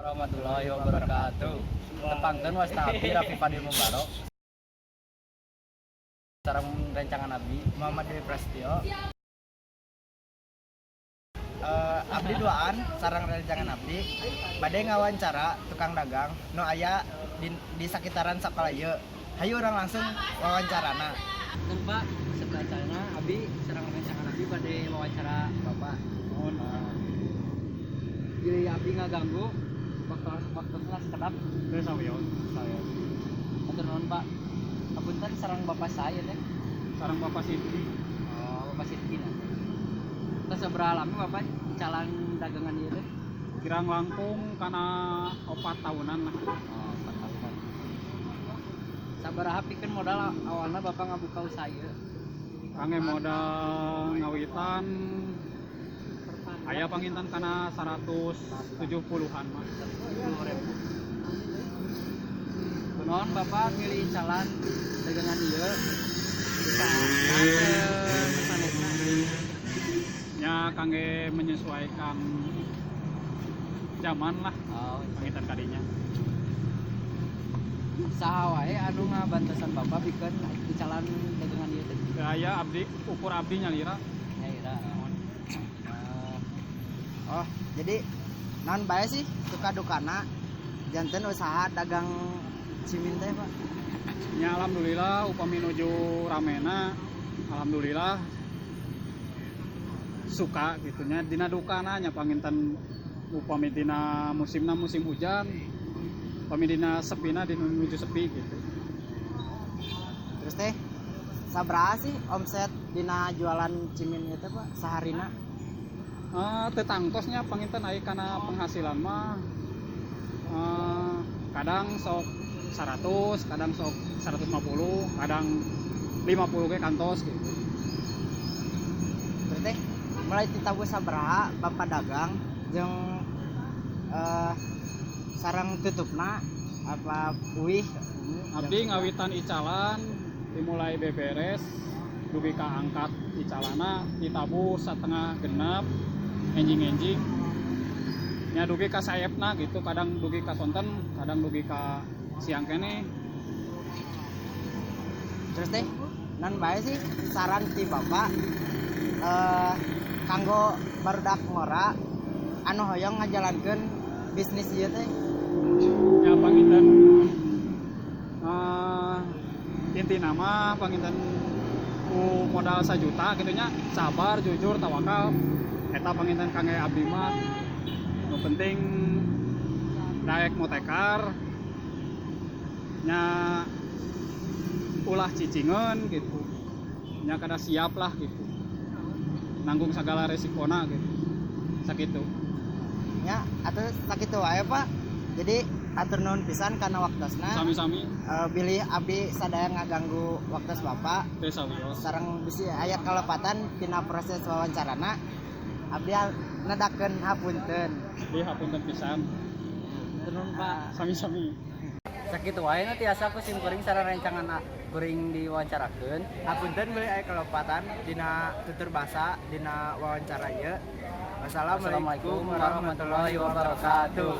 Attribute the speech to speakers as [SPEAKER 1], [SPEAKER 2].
[SPEAKER 1] warahmatullahi wabarakatuh. Tepangkeun wastabi Rafi Fadil Mubarok. Sareng rencangan abdi Muhammad Dewi Prasetyo. Abdi duaan sareng rencangan abdi bade ngawancara tukang dagang nu aya di sekitaran sakola ieu. Hayu urang langsung wawancarana.
[SPEAKER 2] Pak, sebenarnya abdi sareng rencangan abdi bade wawancara Bapak.
[SPEAKER 1] Mohon
[SPEAKER 2] Jadi abdi ngaganggu waktu kelas kedap.
[SPEAKER 1] teu sawios.
[SPEAKER 2] Matur nuhun Pak. Apunten sareng Bapak saya teh.
[SPEAKER 1] Sareng Bapak Siti.
[SPEAKER 2] Oh, Bapak Sidki na. Terus sabaraha lami Bapak jalan dagangan ieu teh?
[SPEAKER 1] Kirang langkung kana 4 tahunan lah.
[SPEAKER 2] Oh, 4 tahunan. Sabaraha pikeun modal awalna Bapak ngabuka usaha ieu?
[SPEAKER 1] Kangge modal ngawitan aya panginten kana 170-an mah.
[SPEAKER 2] 10.000. Kunaon Bapak milih jalan dagangan ieu? Bisa sanesna.
[SPEAKER 1] Ya kangge menyesuaikan zaman lah
[SPEAKER 2] Oh,
[SPEAKER 1] panginten kadinya.
[SPEAKER 2] saha wae anu ngabantosan Bapak pikeun di jalan dagangan ieu teh?
[SPEAKER 1] Aya abdi ukur abdi nyalira.
[SPEAKER 2] Nyaira.
[SPEAKER 3] Oh, jadi naon bae sih suka dukana janten usaha dagang cimin teh, Pak?
[SPEAKER 1] Ya alhamdulillah upami nuju ramena alhamdulillah suka gitunya dina dukana nya panginten upami dina musimna musim hujan upami dina sepina dina nuju sepi gitu.
[SPEAKER 3] Terus teh sabaraha sih omset dina jualan cimin itu, Pak, saharina?
[SPEAKER 1] Tetangtosnya panginten aya kana penghasilan mah kadang sok 100, kadang sok 150, kadang 50 ke kantos gitu.
[SPEAKER 3] Terus teh mulai ditabuh sabaraha Bapak dagang jeung sareng tutupna apa uih
[SPEAKER 1] Abdi ngawitan icalan dimulai beberes dugi ka angkat icalana ditabuh setengah genep enjing-enjing nya dugi ka sayepna gitu, kadang dugi ka sonten, kadang dugi ka siang kene.
[SPEAKER 3] Terus teh naon bae sih saran ti Bapak kanggo barudak ngora anu hoyong ngajalankeun bisnis ieu teh?
[SPEAKER 1] Ya panginten inti nama panginten ku modal 1 juta gitu nya sabar jujur tawakal eta panginten kangge abdi mah nu penting daek motekar nya ulah cicingan gitu nya kada siap lah gitu nanggung segala resikona gitu sakitu
[SPEAKER 3] Ya, atuh sakitu wae, Pak. Jadi atur nuhun pisan kana waktosna.
[SPEAKER 1] sami-sami
[SPEAKER 3] Bilih abdi sadaya ngaganggu waktos Bapak
[SPEAKER 1] teh sawios.
[SPEAKER 3] sareng bisi aya kalepatan tina proses wawancarana. Abdi nedakeun hapunten.
[SPEAKER 1] Di hapunten pisan
[SPEAKER 2] Matur nuhun Pak.
[SPEAKER 1] sami-sami.
[SPEAKER 2] Sakitu wae na tiasa ku sim kuring sareng rencangan kuring diwawancarakeun.
[SPEAKER 3] Hapunten bilih aya kalepatan dina tutur basa dina wawancara ieu. Wassalamualaikum warahmatullahi wabarakatuh.